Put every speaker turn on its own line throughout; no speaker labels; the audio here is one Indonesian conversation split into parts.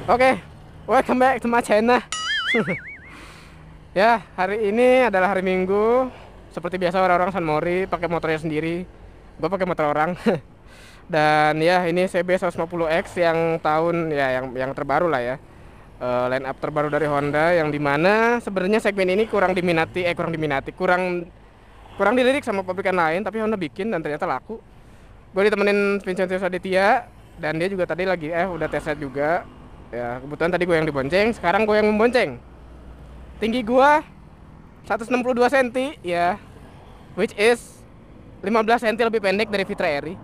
Oke, welcome back to my channel. Ya, hari ini adalah hari Minggu. Seperti biasa orang-orang San Mori pakai motornya sendiri. Gue pakai motor orang. Dan ya, ini CB 150X yang tahun ya yang terbaru lah ya. Line up terbaru dari Honda yang dimana sebenarnya segmen ini kurang diminati, kurang dilirik sama pabrikan lain, tapi Honda bikin dan ternyata laku. Gue ditemenin Vincenzo Aditya dan dia juga tadi lagi udah tes ride juga. Ya, kebetulan tadi gue yang dibonceng, sekarang gue yang membonceng. Tinggi gue 162 cm ya, which is 15 cm lebih pendek dari Fitra Eri.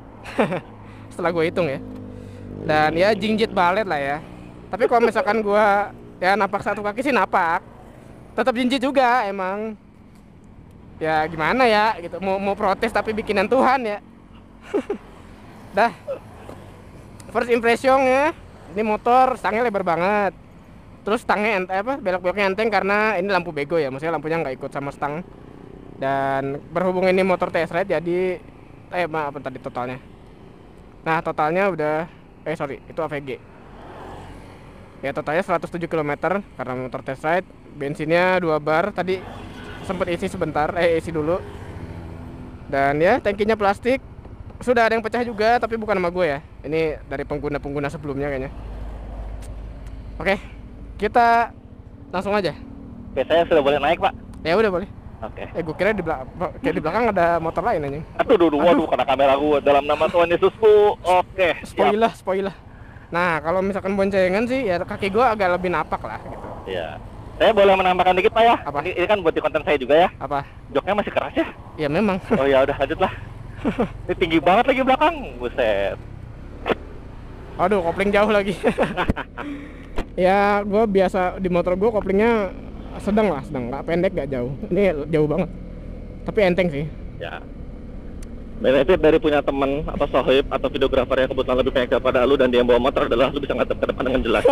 Setelah gue hitung ya. Dan ya jinjit balet lah ya. Tapi kalau misalkan gue ya napak satu kaki sih napak, tetap jinjit juga emang. Ya gimana ya gitu, mau protes tapi bikinan Tuhan ya. Dah. First impression ya. Ini motor stangnya lebar banget. Terus stangnya belok-beloknya enteng karena ini lampu bego ya, maksudnya lampunya nggak ikut sama stang. Dan berhubung ini motor test ride jadi maaf tadi totalnya. Nah, totalnya udah itu AVG. Ya totalnya 107 km karena motor test ride. Bensinnya 2 bar, tadi sempat isi sebentar, isi dulu. Dan ya tangkinya plastik. Sudah ada yang pecah juga, tapi bukan sama gue ya. Ini dari pengguna-pengguna sebelumnya kayaknya. Oke, kita langsung aja.
Oke, saya sudah boleh naik, Pak?
Ya udah boleh.
Oke.
Gue kira di belakang ada motor lain anjing.
Waduh, kena kamera gue. Dalam nama Tuhan Yesusku. Oke,
Spoiler. Nah, kalau misalkan boncengan sih, ya kaki gue agak lebih napak lah gitu.
Iya. Saya boleh menambahkan dikit, Pak ya?
Apa?
Ini kan buat di konten saya juga ya.
Apa?
Joknya masih keras ya?
Ya memang.
Oh ya udah, lanjutlah. Ini tinggi banget lagi belakang, buset.
Aduh, kopling jauh lagi. Ya, gue biasa di motor gue koplingnya sedang, nggak pendek, nggak jauh. Ini jauh banget. Tapi enteng sih.
Ya. Benefit dari punya teman atau sohib atau videografer yang kebetulan lebih banyak daripada lu dan dia yang bawa motor adalah lu bisa ngadep ke depan dengan jelas.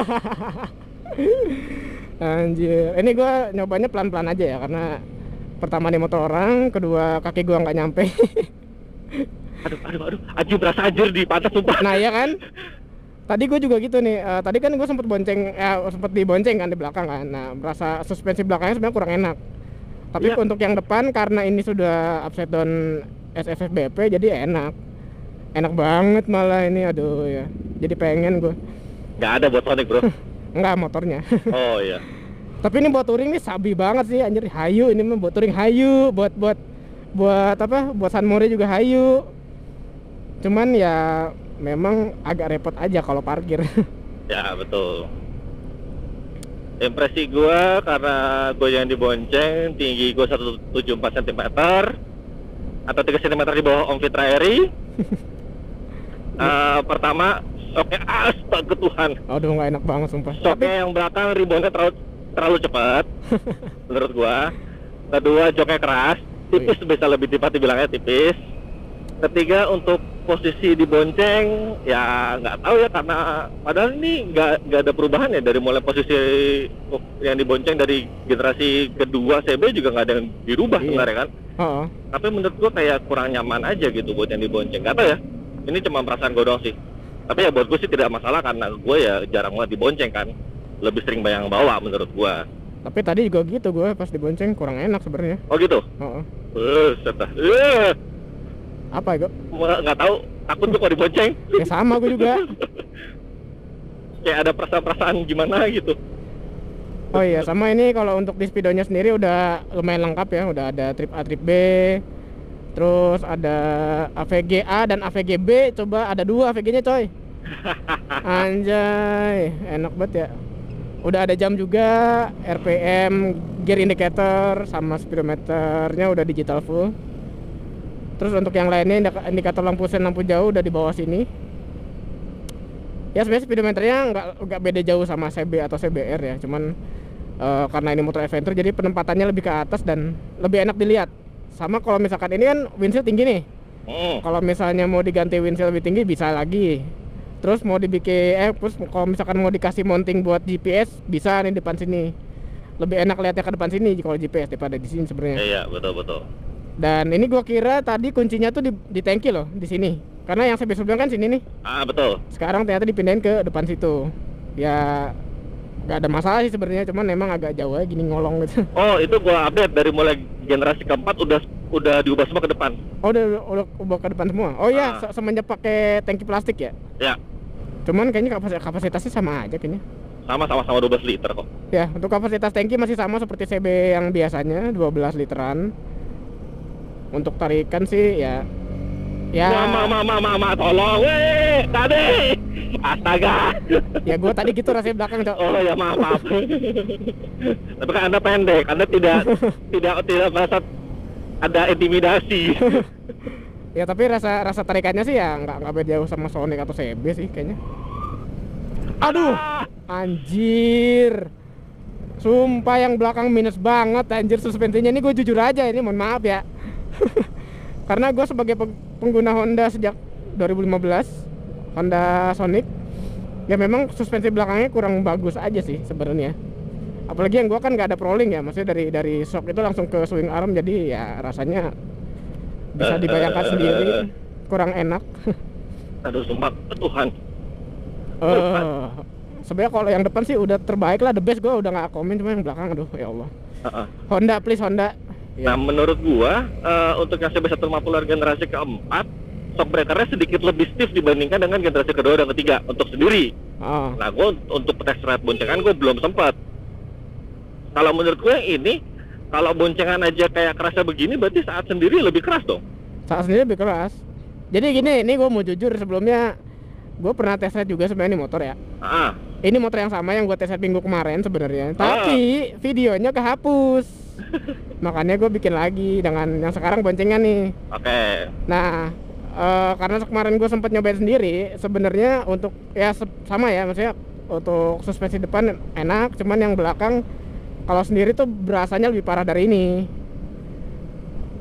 Anjir, ini gue nyobanya pelan-pelan aja ya karena pertama di motor orang, kedua kaki gue nggak nyampe.
Aduh, ajir berasa ajir di pantat sumpah.
Nah ya kan, tadi gue juga gitu nih. Tadi kan gue sempet dibonceng kan di belakang kan. Nah, merasa suspensi belakangnya sebenarnya kurang enak. Tapi
iya.
Untuk yang depan karena ini sudah upside down SFFBP jadi enak banget malah ini. Aduh ya, jadi pengen gue.
Nggak ada buat Sonic bro.
Enggak, motornya.
Oh iya.
Tapi ini buat touring nih sabi banget sih anjir. Hayu ini mah buat touring hayu, buat San Mori juga hayu. Cuman ya memang agak repot aja kalau parkir.
Ya betul. Impresi gue karena gue yang dibonceng, tinggi gue 174 cm atau 3 cm di bawah Om Fitra Eri. Pertama, shocknya astaga Tuhan.
Aduh, nggak enak banget sumpah.
Shocknya yang belakang reboundnya terlalu cepat menurut gue. Kedua, joknya keras, tipis, bisa lebih tepat dibilangnya tipis. Ketiga, untuk posisi dibonceng ya nggak tahu ya, karena padahal ini nggak ada perubahan ya dari mulai posisi yang dibonceng dari generasi kedua CB juga nggak ada yang dirubah sebenarnya kan. Tapi menurut gua kayak kurang nyaman aja gitu buat yang dibonceng. Nggak tahu ya, ini cuma perasaan gua doang sih. Tapi ya buat gua sih tidak masalah karena gua ya jarang banget dibonceng kan, lebih sering yang bawa menurut gua.
Tapi tadi juga gitu, gue pas dibonceng kurang enak sebenarnya.
Oh gitu?
Apa itu?
Nggak tahu, takut tuh kalau dibonceng.
Ya sama gue juga.
Kayak ada perasaan-perasaan gimana gitu.
Oh iya, sama ini kalau untuk di speedonya sendiri udah lumayan lengkap ya. Udah ada trip A, trip B, terus ada AVG A dan AVG B. Coba ada 2 AVG-nya coy. Anjay, enak banget ya. Udah ada jam juga, RPM, gear indicator, sama speedometernya udah digital full. Terus untuk yang lainnya indikator lampu sen, lampu jauh udah di bawah sini. Ya sebenarnya speedometernya nggak beda jauh sama CB atau CBR ya. Cuman karena ini motor adventure jadi penempatannya lebih ke atas dan lebih enak dilihat. Sama kalau misalkan ini kan windshield tinggi nih. Kalau misalnya mau diganti windshield lebih tinggi bisa lagi. Terus mau dibikin kalau misalkan mau dikasih mounting buat GPS bisa nih depan sini. Lebih enak lihatnya ke depan sini kalau GPS daripada di sini sebenarnya.
Iya, betul.
Dan ini gua kira tadi kuncinya tuh di tangki loh, di sini. Karena yang sebelumnya kan sini nih.
Betul.
Sekarang ternyata dipindahin ke depan situ. ya nggak ada masalah sih sebenarnya, cuman emang agak jauh aja gini ngolong gitu.
Oh, itu gua update dari mulai generasi keempat udah diubah semua ke depan.
Oh, udah ke depan semua. Oh iya, semenjak pakai tangki plastik ya.
Ya,
Cuman kayaknya kapasitasnya sama aja kayaknya.
sama 12 liter kok.
Ya, untuk kapasitas tangki masih sama seperti CB yang biasanya 12 literan. Untuk tarikan sih ya
Mama, tolong, weh, tadi, astaga.
ya gue tadi gitu rasanya belakang, Cok.
Oh ya, maaf. Tapi kan Anda pendek, Anda tidak merasa ada intimidasi.
Ya tapi rasa tarikannya sih ya nggak beda jauh sama Sonic atau CB sih kayaknya. Aduh, anjir. Sumpah yang belakang minus banget anjir suspensinya. Ini gue jujur aja, ini mohon maaf ya. Karena gue sebagai pengguna Honda sejak 2015, Honda Sonic, ya memang suspensi belakangnya kurang bagus aja sih sebenarnya. Apalagi yang gue kan nggak ada prolink ya, maksudnya dari shock itu langsung ke swing arm, jadi ya rasanya bisa dibayangkan sendiri kurang enak.
Aduh, sumpah Tuhan.
Sebenarnya kalau yang depan sih udah terbaik lah, the best, gue udah nggak komen, cuma yang belakang aduh ya Allah. Honda please, Honda.
Nah, menurut gua untuk yang CB 150 generasi keempat, shock breakernya sedikit lebih stiff dibandingkan dengan generasi kedua dan ketiga untuk sendiri. Nah, gua untuk test ride boncengan gua belum sempat. Kalau menurut gue ini, kalau boncengan aja kayak kerasnya begini, berarti saat sendiri lebih keras dong?
Saat sendiri lebih keras. Jadi gini, ini gue mau jujur, sebelumnya gue pernah tes ride juga sebenarnya ini motor ya. Ini motor yang sama yang gue tes ride minggu kemarin sebenarnya, tapi videonya kehapus. Makanya gue bikin lagi dengan yang sekarang boncengan nih.
Oke.
Nah, karena kemarin gue sempat nyobain sendiri, sebenarnya untuk ya sama ya, maksudnya untuk suspensi depan enak, cuman yang belakang kalau sendiri tuh berasanya lebih parah dari ini.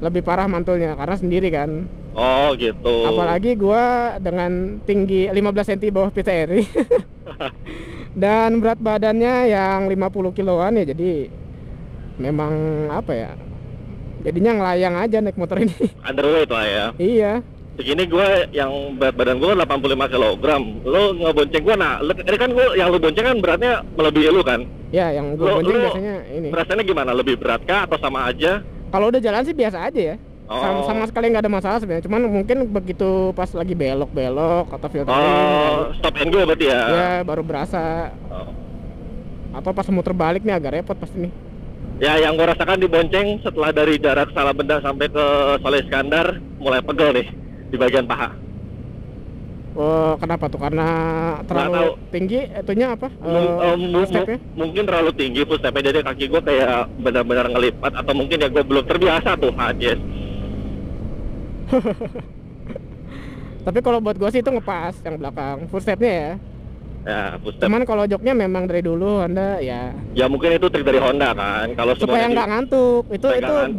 Lebih parah mantulnya karena sendiri kan.
Oh gitu.
Apalagi gua dengan tinggi 15 cm bawah PTRI dan berat badannya yang 50 kiloan ya, jadi memang apa ya, jadinya ngelayang aja naik motor ini.
Underweight lah ya.
Iya.
Begini gue yang berat badan gue 85 kg. Lo ngebonceng gue, nah ini kan gue yang lo bonceng kan beratnya melebihi lo kan?
Ya, yang gue bonceng biasanya ini.
Rasanya gimana? Lebih berat kah atau sama aja?
Kalau udah jalan sih biasa aja ya. Sama sekali nggak ada masalah sebenarnya. Cuman mungkin begitu pas lagi belok-belok atau filtering.
Stop and go berarti ya?
Ya, baru berasa. Atau pas muter balik nih agak repot pasti nih.
Ya, yang gue rasakan di bonceng setelah dari jarak Salabenda sampai ke Soleh Iskandar mulai pegel nih di bagian paha.
Oh, kenapa tuh? Karena terlalu tinggi itunya apa?
Mungkin terlalu tinggi full stepnya, jadi kaki gue kayak benar-benar ngelipat, atau mungkin ya gue belum terbiasa tuh, yes.
Tapi kalau buat gue sih itu ngepas yang belakang full stepnya ya.
Ya, full step.
Cuman kalau joknya memang dari dulu Honda ya.
Ya mungkin itu trik dari Honda kan. Kalau
supaya nggak ngantuk. Itu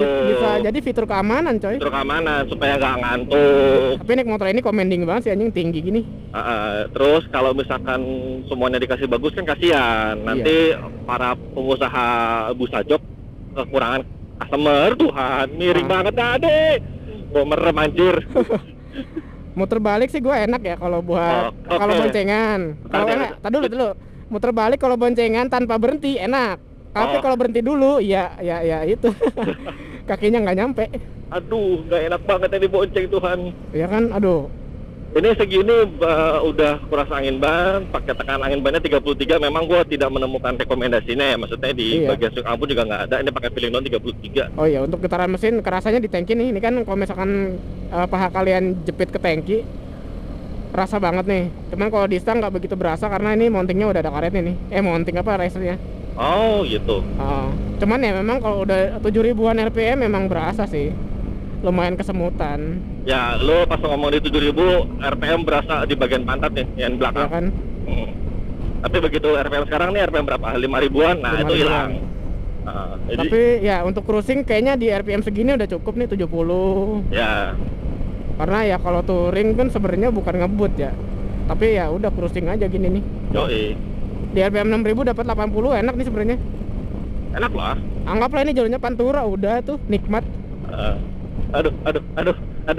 bisa jadi fitur keamanan, coy.
Fitur keamanan supaya nggak ngantuk.
Tapi naik motor ini commending banget sih anjing, tinggi gini.
Terus kalau misalkan semuanya dikasih bagus kan kasihan. Nanti para pengusaha busajok kekurangan customer, Tuhan. Miring banget adek. Gua merem anjir.
Muter balik sih gue enak ya kalau buat kalau boncengan. Kalau enak, dulu. Muter balik kalau boncengan tanpa berhenti enak. Tapi kalau berhenti dulu ya itu. Kakinya nggak nyampe.
Aduh, nggak enak banget ini bonceng, Tuhan.
Iya kan, aduh.
Ini segini udah kuras angin ban, pakai tekanan angin bannya 33. Memang gue tidak menemukan rekomendasinya ya, maksudnya di bagian swing arm juga nggak ada. Ini pakai feeling down 33. Oh
iya, untuk getaran mesin kerasanya di tangki nih. Ini kan kalau misalkan paha kalian jepit ke tangki, rasa banget nih. Cuman kalau di stang nggak begitu berasa karena ini mountingnya udah ada karetnya nih. Mounting apa, racernya.
Oh gitu.
Cuman ya memang kalau udah 7.000-an RPM memang berasa sih. Lumayan kesemutan.
Ya, lo pas ngomong di 7.000 RPM berasa di bagian pantat nih, yang belakang.
Ya kan?
Tapi begitu RPM sekarang nih RPM berapa? 5.000-an, nah 5.000-an. Itu hilang.
Tapi ya untuk cruising kayaknya di RPM segini udah cukup nih, 70.
Ya.
Karena ya kalau touring kan sebenarnya bukan ngebut ya. Tapi ya udah cruising aja gini nih.
Yoi.
Di RPM 6.000 dapat 80, enak nih sebenarnya.
Enak lah.
Anggaplah ini jalurnya Pantura, udah tuh nikmat.
Aduh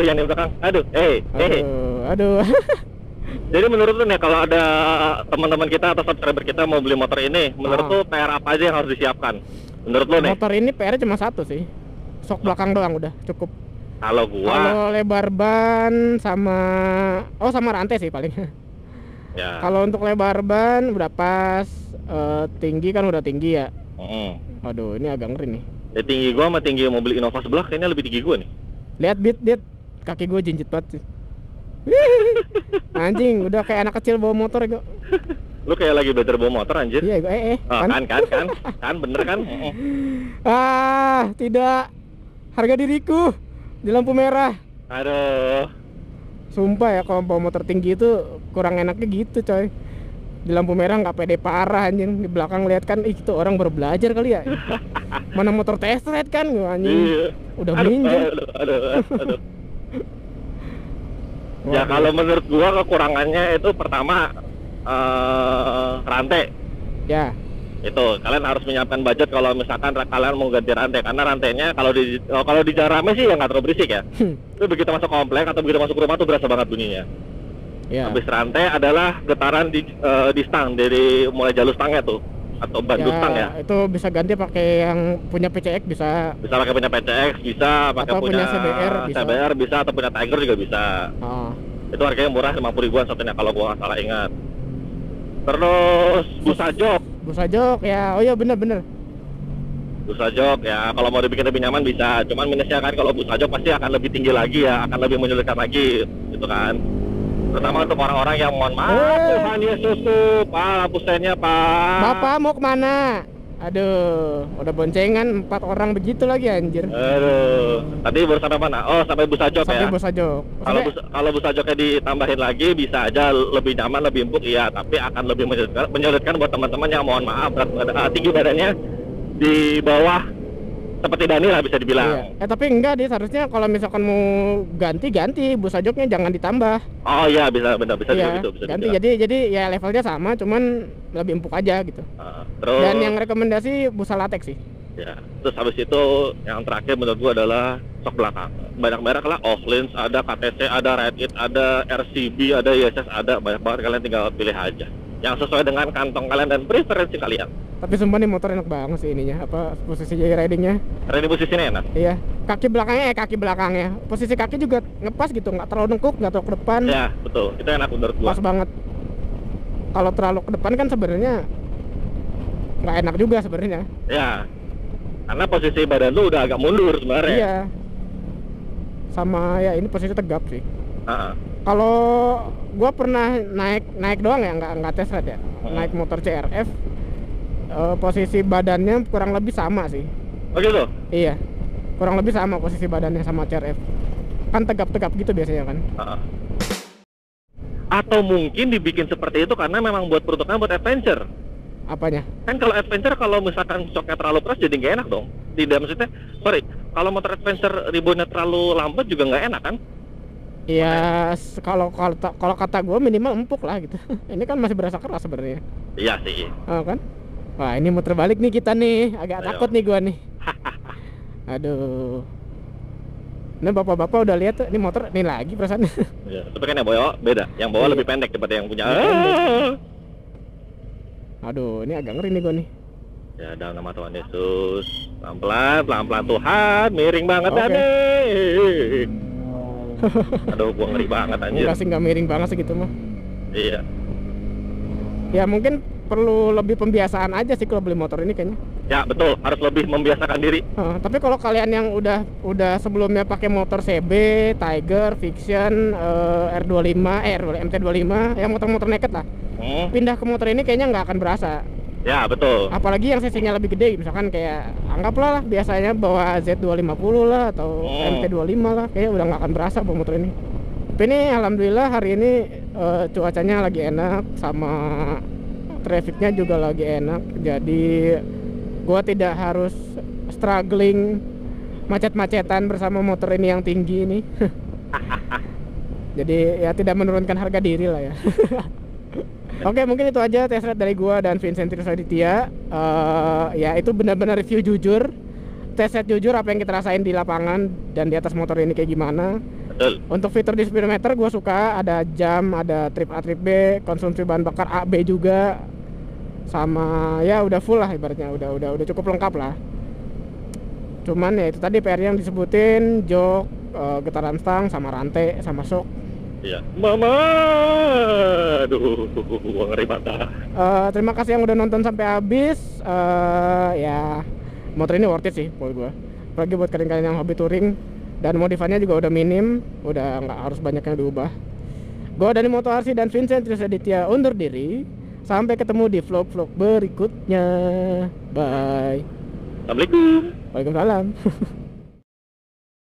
yang di belakang. Aduh. Jadi menurut lu nih kalau ada teman-teman kita atau subscriber kita mau beli motor ini, menurut lu PR apa aja yang harus disiapkan? Menurut lu nih?
Motor ini PR cuma satu sih. Sok belakang doang udah cukup.
Kalau gua
Kalau lebar ban sama sama rantai sih paling.
ya.
Kalau untuk lebar ban udah pas, tinggi kan udah tinggi ya. Waduh, ini agak ngeri nih.
Ya, tinggi gua sama tinggi mobil Innova sebelah kayaknya lebih tinggi gua nih.
Lihat dit, kaki gue jinjit banget sih. Anjing, udah kayak anak kecil bawa motor gue.
Lu kayak lagi belajar bawa motor anjir.
Iya, gue
Oh, kan bener kan?
Tidak. Harga diriku di lampu merah.
Aduh.
Sumpah ya, kalau bawa motor tinggi itu kurang enaknya gitu coy. Di lampu merah nggak pede parah anjing. Di belakang lihat kan, itu orang baru belajar kali ya. Mana motor test ride kan gue anjing.
Iya.
Udah minjem.
Aduh. Ya kalau menurut gua kekurangannya itu pertama rantai.
Ya.
Itu kalian harus menyiapkan budget kalau misalkan kalian mau ganti rantai, karena rantainya kalau di jalan rame sih ya nggak terlalu berisik ya. Itu begitu masuk komplek atau begitu masuk rumah tuh berasa banget bunyinya.
Ya.
Habis rantai adalah getaran di stang, dari mulai jalur stangnya tuh atau bandu stang ya.
Itu bisa ganti pakai yang punya PCX bisa.
Bisa pakai punya PCX, bisa pakai
Atau punya
CBR bisa, atau punya Tiger juga bisa. Itu harganya murah 50 ribuan satunya kalau gua nggak salah ingat. Terus busa
jok ya. Oh iya bener.
Busa jok ya, kalau mau dibikin lebih nyaman bisa. Cuman minusnya kan kalau busa jok pasti akan lebih tinggi lagi ya, akan lebih menyulitkan lagi gitu kan. Terutama untuk orang-orang yang mohon maaf, Tuhan Yesusku, Pak, lampu sennya Pak.
Bapak mau kemana? Aduh, udah boncengan 4 orang begitu lagi anjir.
Aduh, tadi baru sampai mana? Oh, sampai busa jok ya.
Sampai busa jok.
Kalau busa joknya ditambahin lagi bisa aja lebih nyaman, lebih empuk iya, tapi akan lebih menyulitkan buat teman-teman yang mohon maaf tinggi badannya di bawah seperti Dani lah bisa dibilang.
Iya. Tapi enggak deh, seharusnya kalau misalkan mau ganti busa joknya jangan ditambah.
Oh iya, bisa
iya,
gitu, bisa
ganti jadi ya levelnya sama, cuman lebih empuk aja gitu.
Terus,
dan yang rekomendasi busa latex sih.
Ya, terus habis itu yang terakhir menurut gua adalah sok belakang. Banyak merek lah, Oaklins, ada KTC, ada Red It, ada RCB, ada ISS, ada banyak banget, kalian tinggal pilih aja yang sesuai dengan kantong kalian dan preferensi kalian.
Tapi sumpah nih motor enak banget sih ininya, posisi ridingnya.
Riding posisinya enak.
Iya, kaki belakangnya. Posisi kaki juga ngepas gitu, nggak terlalu nengkuk, nggak terlalu ke depan.
Ya, betul. Itu enak menurut gua.
Pas banget. Kalau terlalu ke depan kan sebenarnya nggak enak juga sebenarnya.
Ya, karena posisi badan lu udah agak mundur sebenarnya.
Iya. Sama ya ini posisi tegap sih. Kalau gua pernah naik doang ya, nggak test ride ya. Naik motor CRF, posisi badannya kurang lebih sama sih.
Oh gitu?
Iya, kurang lebih sama posisi badannya sama CRF. Kan tegap-tegap gitu biasanya kan.
Atau mungkin dibikin seperti itu karena memang buat peruntukan buat adventure.
Apanya?
Kan kalau adventure, kalau misalkan shocknya terlalu keras jadi nggak enak dong. Tidak, maksudnya, kalau motor adventure ribonnya terlalu lambat juga nggak enak kan?
Iya, kalau kata gue minimal empuk lah gitu. Ini kan masih berasa keras sebenarnya.
Iya sih.
Oh kan? Wah, ini muter balik nih kita nih. Agak takut nih gue nih. Aduh. Nah, bapak-bapak udah lihat tuh, ini motor nih lagi perasaan.
Ya, tapi kan yang bawa beda. Yang bawa lebih pendek daripada yang punya.
Aduh, ini agak ngeri nih gue nih.
Ya, dalam nama Tuhan Yesus. Pelan-pelan Tuhan. Miring banget Dani. Aduh, gua ngeri banget anjir.
Enggak sih, nggak miring banget segitu mah.
Iya.
Ya mungkin perlu lebih pembiasaan aja sih kalau beli motor ini kayaknya.
Ya betul, harus lebih membiasakan diri.
Tapi kalau kalian yang udah sebelumnya pakai motor CB, Tiger, Fiction, R25, MT25, ya motor-motor naked lah. Pindah ke motor ini kayaknya nggak akan berasa.
Ya betul.
Apalagi yang cc-nya lebih gede, misalkan kayak anggaplah lah biasanya bawa Z250 lah atau MT25 lah, kayaknya udah nggak akan berasa bawa motor ini. Tapi ini alhamdulillah hari ini cuacanya lagi enak, sama trafficnya juga lagi enak, jadi gua tidak harus struggling macet-macetan bersama motor ini yang tinggi ini. Jadi ya tidak menurunkan harga diri lah ya. Oke, mungkin itu aja test ride dari gua dan Vincent Aditya. Ya itu benar-benar review jujur, test ride jujur apa yang kita rasain di lapangan dan di atas motor ini kayak gimana.
Betul.
Untuk fitur di speedometer gue suka, ada jam, ada trip A trip B, konsumsi bahan bakar A B juga, sama ya udah full lah ibaratnya, udah cukup lengkap lah. Cuman ya itu tadi PR yang disebutin, jok, getaran stang, sama rantai, sama shock.
Iya. Mama, aduh, gua ngeri mata.
Terima kasih yang udah nonton sampai habis. Ya motor ini worth it sih buat gue, apalagi buat kalian-kalian yang hobi touring. Dan modifannya juga udah minim, udah nggak harus banyak yang diubah. Gue dari Moto RC dan Vincent Trisaditya undur diri. Sampai ketemu di vlog-vlog berikutnya. Bye.
Assalamualaikum.
Waalaikumsalam.